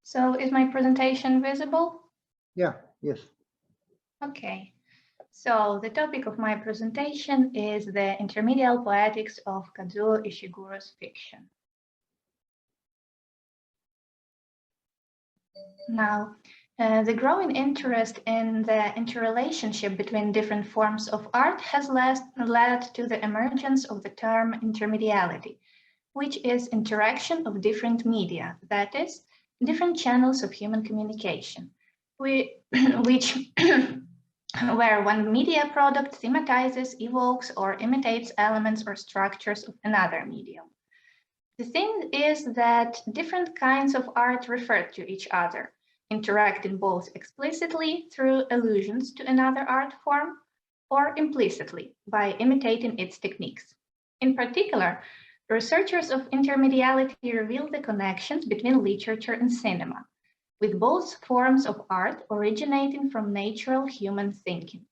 So is my presentation visible? Yeah, yes. Okay. So the topic of my presentation is the intermedial poetics of Kazuo Ishiguro's fiction. Now, the growing interest in the interrelationship between different forms of art has led to the emergence of the term intermediality, which is interaction of different media, that is, different channels of human communication, where one media product thematizes, evokes, or imitates elements or structures of another medium. The thing is that different kinds of art refer to each other, interacting both explicitly through allusions to another art form or implicitly by imitating its techniques. In particular, researchers of intermediality reveal the connections between literature and cinema, with both forms of art originating from natural human thinking,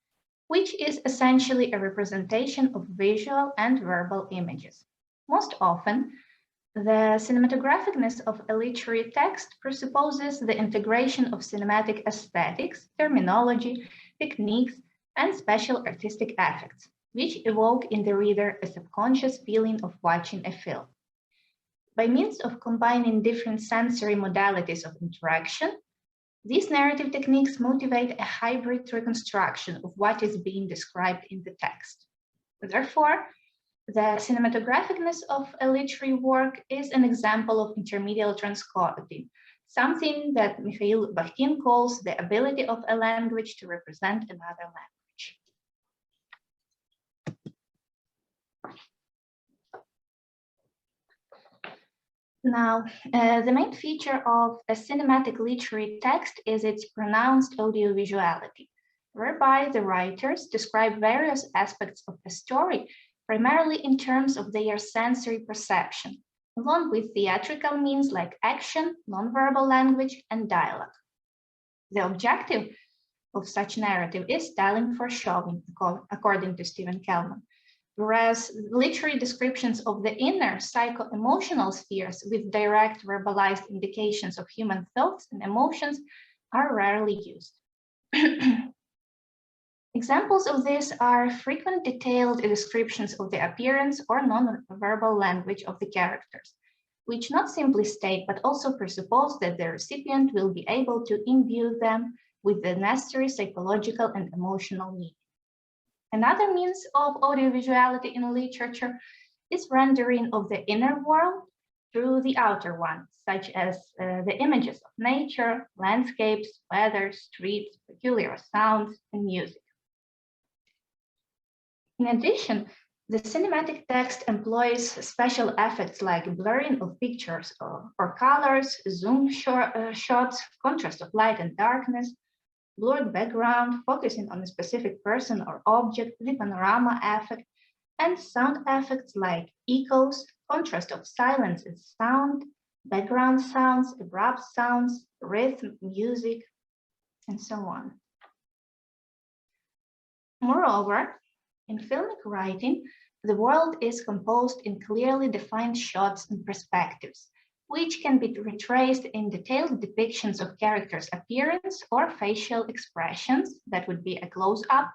which is essentially a representation of visual and verbal images. Most often, the cinematographicness of a literary text presupposes the integration of cinematic aesthetics, terminology, techniques, and special artistic effects, which evoke in the reader a subconscious feeling of watching a film. By means of combining different sensory modalities of interaction, these narrative techniques motivate a hybrid reconstruction of what is being described in the text. Therefore, the cinematographicness of a literary work is an example of intermedial transcoding, something that Mikhail Bakhtin calls the ability of a language to represent another language. Now, the main feature of a cinematic literary text is its pronounced audiovisuality, whereby the writers describe various aspects of a story primarily in terms of their sensory perception, along with theatrical means like action, nonverbal language, and dialogue. The objective of such narrative is telling for showing, according to Stephen Kellman, whereas literary descriptions of the inner psycho-emotional spheres with direct verbalized indications of human thoughts and emotions are rarely used. Examples of this are frequent detailed descriptions of the appearance or non-verbal language of the characters, which not simply state but also presuppose that the recipient will be able to imbue them with the necessary psychological and emotional meaning. Another means of audiovisuality in literature is rendering of the inner world through the outer one, such as the images of nature, landscapes, weather, streets, peculiar sounds, and music. In addition, the cinematic text employs special effects like blurring of pictures or colors, zoom shots, contrast of light and darkness, blurred background, focusing on a specific person or object, the panorama effect, and sound effects like echoes, contrast of silence and sound, background sounds, abrupt sounds, rhythm, music, and so on. Moreover, in filmic writing, the world is composed in clearly defined shots and perspectives, which can be retraced in detailed depictions of characters' appearance or facial expressions, that would be a close-up,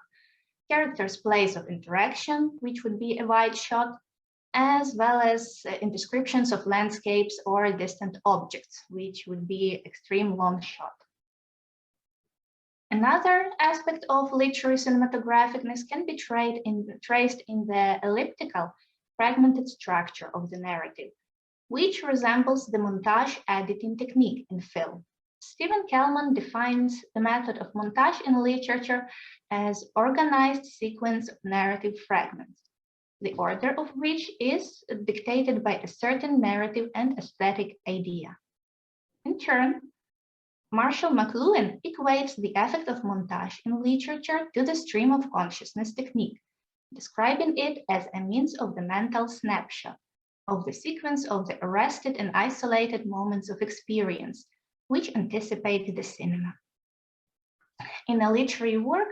characters' place of interaction, which would be a wide shot, as well as in descriptions of landscapes or distant objects, which would be extreme long shot. Another aspect of literary cinematographicness can be traced in the elliptical, fragmented structure of the narrative, which resembles the montage editing technique in film. Stephen Kellman defines the method of montage in literature as organized sequence of narrative fragments, the order of which is dictated by a certain narrative and aesthetic idea. In turn, Marshall McLuhan equates the effect of montage in literature to the stream of consciousness technique, describing it as a means of the mental snapshot of the sequence of the arrested and isolated moments of experience, which anticipate the cinema. In a literary work,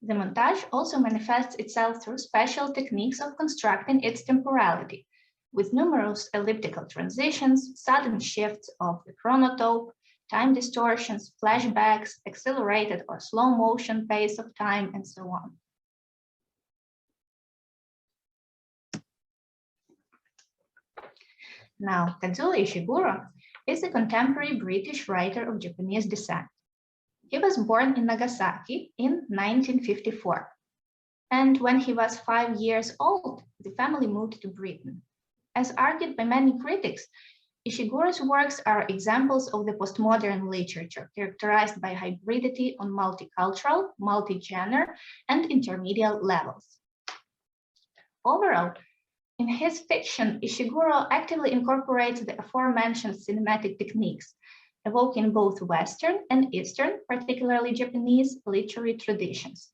the montage also manifests itself through special techniques of constructing its temporality, with numerous elliptical transitions, sudden shifts of the chronotope, time distortions, flashbacks, accelerated or slow motion pace of time, and so on. Now, Kazuo Ishiguro is a contemporary British writer of Japanese descent. He was born in Nagasaki in 1954. And when he was 5 years old, the family moved to Britain. As argued by many critics, Ishiguro's works are examples of the postmodern literature, characterized by hybridity on multicultural, multi-genre, and intermediate levels. Overall, in his fiction, Ishiguro actively incorporates the aforementioned cinematic techniques, evoking both Western and Eastern, particularly Japanese, literary traditions.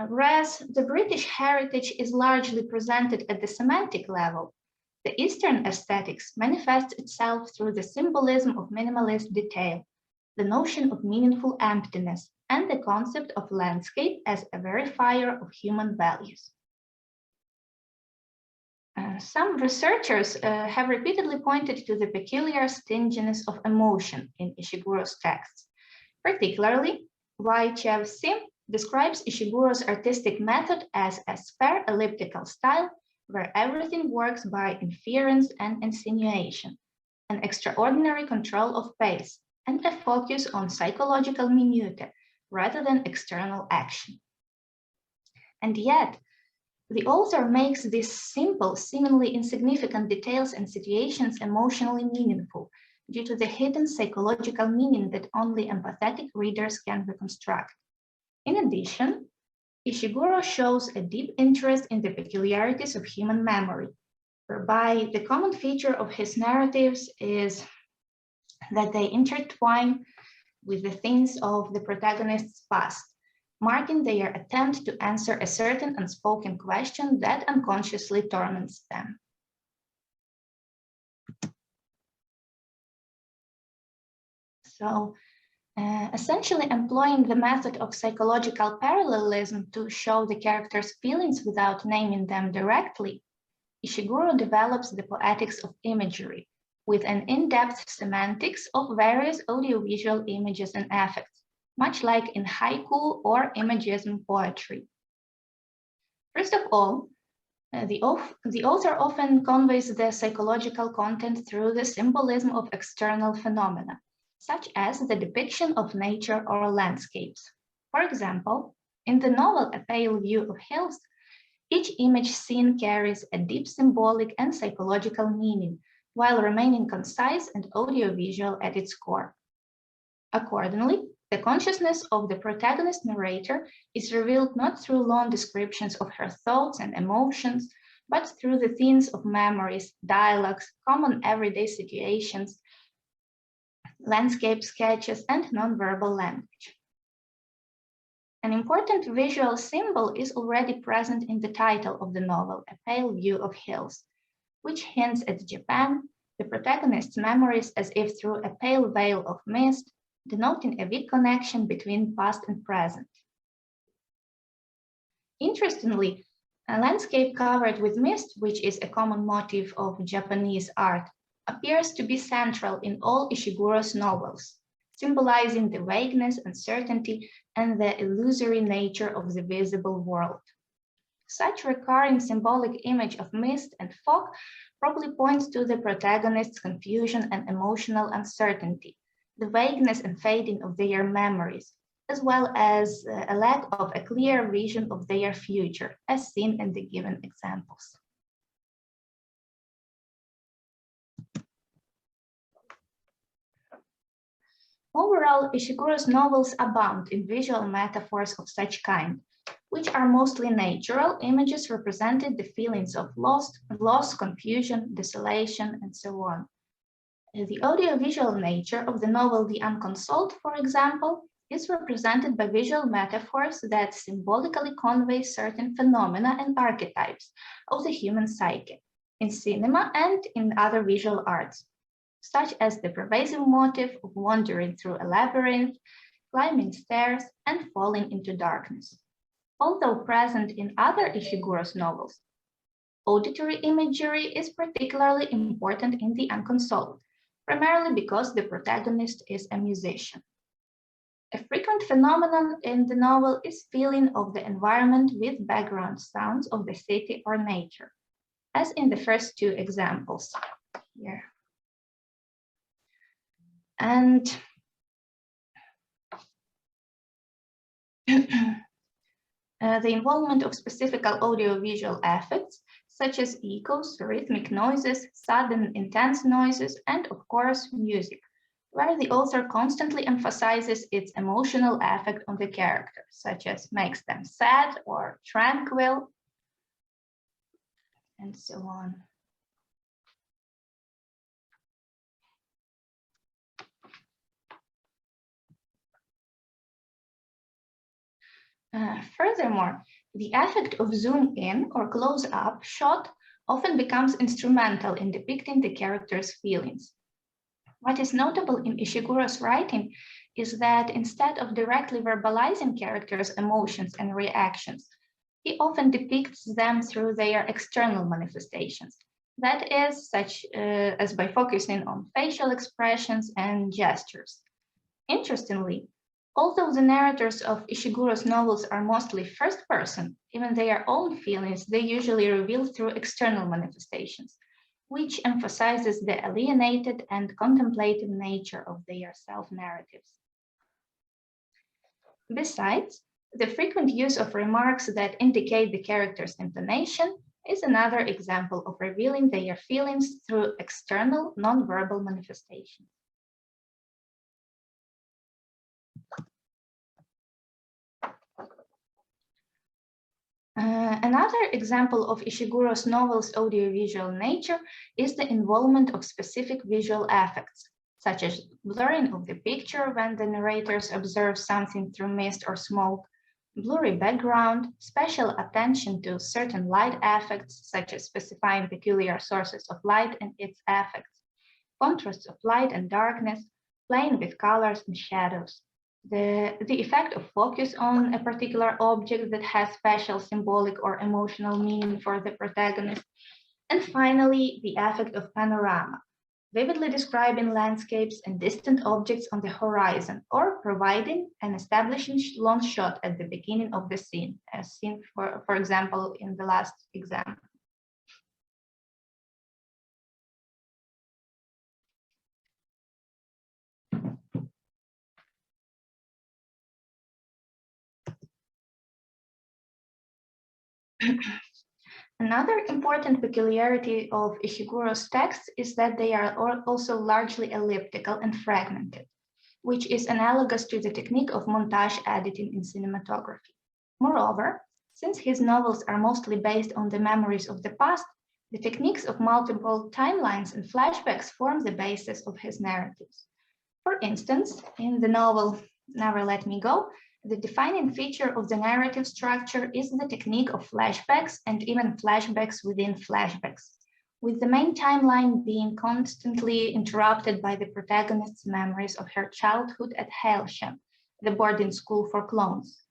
Whereas the British heritage is largely presented at the semantic level, the Eastern aesthetics manifests itself through the symbolism of minimalist detail, the notion of meaningful emptiness, and the concept of landscape as a verifier of human values. Some researchers have repeatedly pointed to the peculiar stinginess of emotion in Ishiguro's texts. Particularly, Y.Chev-Sim describes Ishiguro's artistic method as a spare elliptical style where everything works by inference and insinuation, an extraordinary control of pace, and a focus on psychological minutiae rather than external action. And yet, the author makes these simple, seemingly insignificant details and situations emotionally meaningful due to the hidden psychological meaning that only empathetic readers can reconstruct. In addition, Ishiguro shows a deep interest in the peculiarities of human memory, whereby the common feature of his narratives is that they intertwine with the themes of the protagonist's past, marking their attempt to answer a certain unspoken question that unconsciously torments them. So, essentially employing the method of psychological parallelism to show the characters' feelings without naming them directly, Ishiguro develops the poetics of imagery with an in-depth semantics of various audiovisual images and effects, much like in haiku or imagism poetry. First of all, the author often conveys the psychological content through the symbolism of external phenomena, such as the depiction of nature or landscapes. For example, in the novel A Pale View of Hills, each image seen carries a deep symbolic and psychological meaning, while remaining concise and audiovisual at its core. Accordingly, the consciousness of the protagonist narrator is revealed not through long descriptions of her thoughts and emotions, but through the themes of memories, dialogues, common everyday situations, landscape sketches, and nonverbal language. An important visual symbol is already present in the title of the novel, A Pale View of Hills, which hints at Japan, the protagonist's memories as if through a pale veil of mist, denoting a weak connection between past and present. Interestingly, a landscape covered with mist, which is a common motif of Japanese art, appears to be central in all Ishiguro's novels, symbolizing the vagueness, uncertainty, and the illusory nature of the visible world. Such recurring symbolic image of mist and fog probably points to the protagonist's confusion and emotional uncertainty, the vagueness and fading of their memories, as well as a lack of a clear vision of their future, as seen in the given examples. Overall, Ishiguro's novels abound in visual metaphors of such kind, which are mostly natural images representing the feelings of loss, confusion, desolation, and so on. The audiovisual nature of the novel The Unconsoled, for example, is represented by visual metaphors that symbolically convey certain phenomena and archetypes of the human psyche in cinema and in other visual arts, such as the pervasive motif of wandering through a labyrinth, climbing stairs, and falling into darkness. Although present in other Ishiguro's novels, auditory imagery is particularly important in The Unconsoled, primarily because the protagonist is a musician. A frequent phenomenon in the novel is feeling of the environment with background sounds of the city or nature, as in the first two examples here. And the involvement of specific audiovisual effects, such as echoes, rhythmic noises, sudden intense noises, and of course, music, where the author constantly emphasizes its emotional effect on the character, such as makes them sad or tranquil, and so on. Furthermore, the effect of zoom in or close up shot often becomes instrumental in depicting the character's feelings. What is notable in Ishiguro's writing is that instead of directly verbalizing characters' emotions and reactions, he often depicts them through their external manifestations. That is, such as by focusing on facial expressions and gestures. Interestingly, although the narrators of Ishiguro's novels are mostly first person, even their own feelings they usually reveal through external manifestations, which emphasizes the alienated and contemplative nature of their self-narratives. Besides, the frequent use of remarks that indicate the character's intonation is another example of revealing their feelings through external, non-verbal manifestations. Another example of Ishiguro's novel's audiovisual nature is the involvement of specific visual effects, such as blurring of the picture when the narrators observe something through mist or smoke, blurry background, special attention to certain light effects, such as specifying peculiar sources of light and its effects, contrasts of light and darkness, playing with colors and shadows. The effect of focus on a particular object that has special symbolic or emotional meaning for the protagonist. And finally, the effect of panorama, vividly describing landscapes and distant objects on the horizon, or providing an establishing long shot at the beginning of the scene, as seen, for example, in the last example. Another important peculiarity of Ishiguro's texts is that they are also largely elliptical and fragmented, which is analogous to the technique of montage editing in cinematography. Moreover, since his novels are mostly based on the memories of the past, the techniques of multiple timelines and flashbacks form the basis of his narratives. For instance, in the novel Never Let Me Go, the defining feature of the narrative structure is the technique of flashbacks and even flashbacks within flashbacks, with the main timeline being constantly interrupted by the protagonist's memories of her childhood at Hailsham, the boarding school for clones,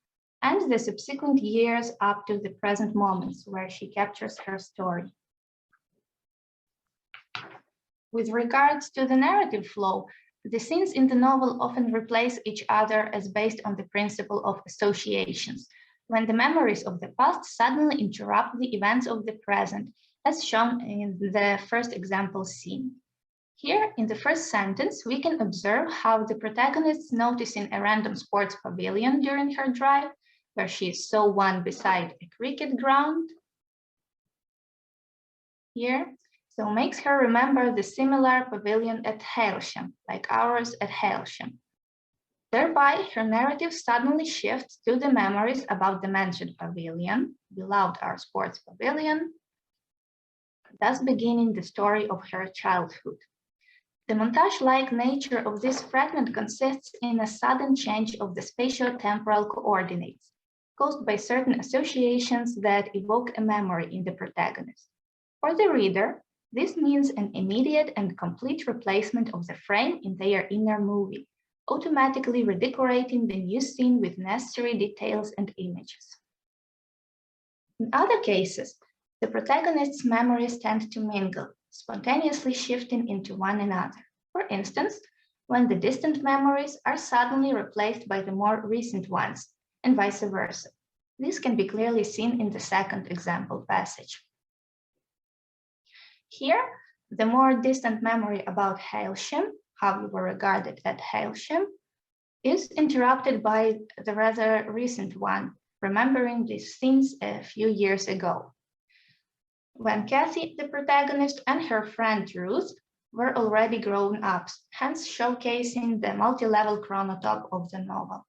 and the subsequent years up to the present moments where she captures her story. With regards to the narrative flow, the scenes in the novel often replace each other as based on the principle of associations, when the memories of the past suddenly interrupt the events of the present, as shown in the first example scene. Here, in the first sentence, we can observe how the protagonist is noticing a random sports pavilion during her drive, where she saw one beside a cricket ground. Here, so makes her remember the similar pavilion at Hailsham, like ours at Hailsham. Thereby, her narrative suddenly shifts to the memories about the mentioned pavilion, beloved our sports pavilion, thus beginning the story of her childhood. The montage-like nature of this fragment consists in a sudden change of the spatio-temporal coordinates, caused by certain associations that evoke a memory in the protagonist. For the reader, this means an immediate and complete replacement of the frame in their inner movie, automatically redecorating the new scene with necessary details and images. In other cases, the protagonist's memories tend to mingle, spontaneously shifting into one another. For instance, when the distant memories are suddenly replaced by the more recent ones, and vice versa. This can be clearly seen in the second example passage. Here, the more distant memory about Hailsham, how you were regarded at Hailsham, is interrupted by the rather recent one, remembering these scenes a few years ago, when Kathy, the protagonist, and her friend Ruth were already grown ups, hence showcasing the multi-level chronotype of the novel.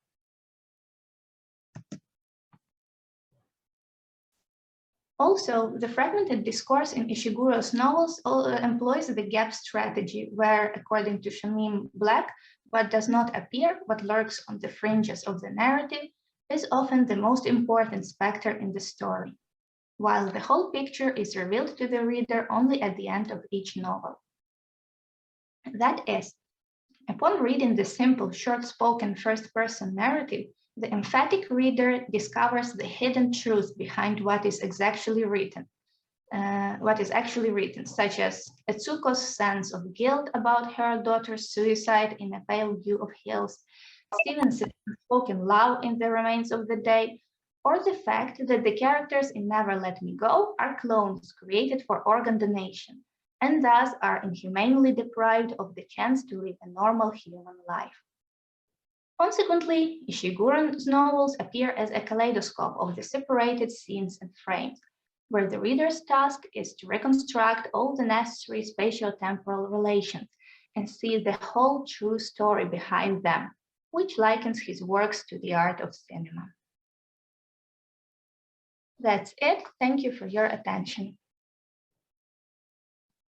Also, the fragmented discourse in Ishiguro's novels employs the gap strategy, where, according to Shamim Black, what does not appear, what lurks on the fringes of the narrative, is often the most important specter in the story, while the whole picture is revealed to the reader only at the end of each novel. That is, upon reading the simple, short-spoken first-person narrative, the emphatic reader discovers the hidden truth behind what is actually written, such as Etsuko's sense of guilt about her daughter's suicide in A Pale View of Hills, Stevens's unspoken love in The Remains of the Day, or the fact that the characters in Never Let Me Go are clones created for organ donation, and thus are inhumanely deprived of the chance to live a normal human life. Consequently, Ishiguro's novels appear as a kaleidoscope of the separated scenes and frames, where the reader's task is to reconstruct all the necessary spatio-temporal relations and see the whole true story behind them, which likens his works to the art of cinema. That's it. Thank you for your attention.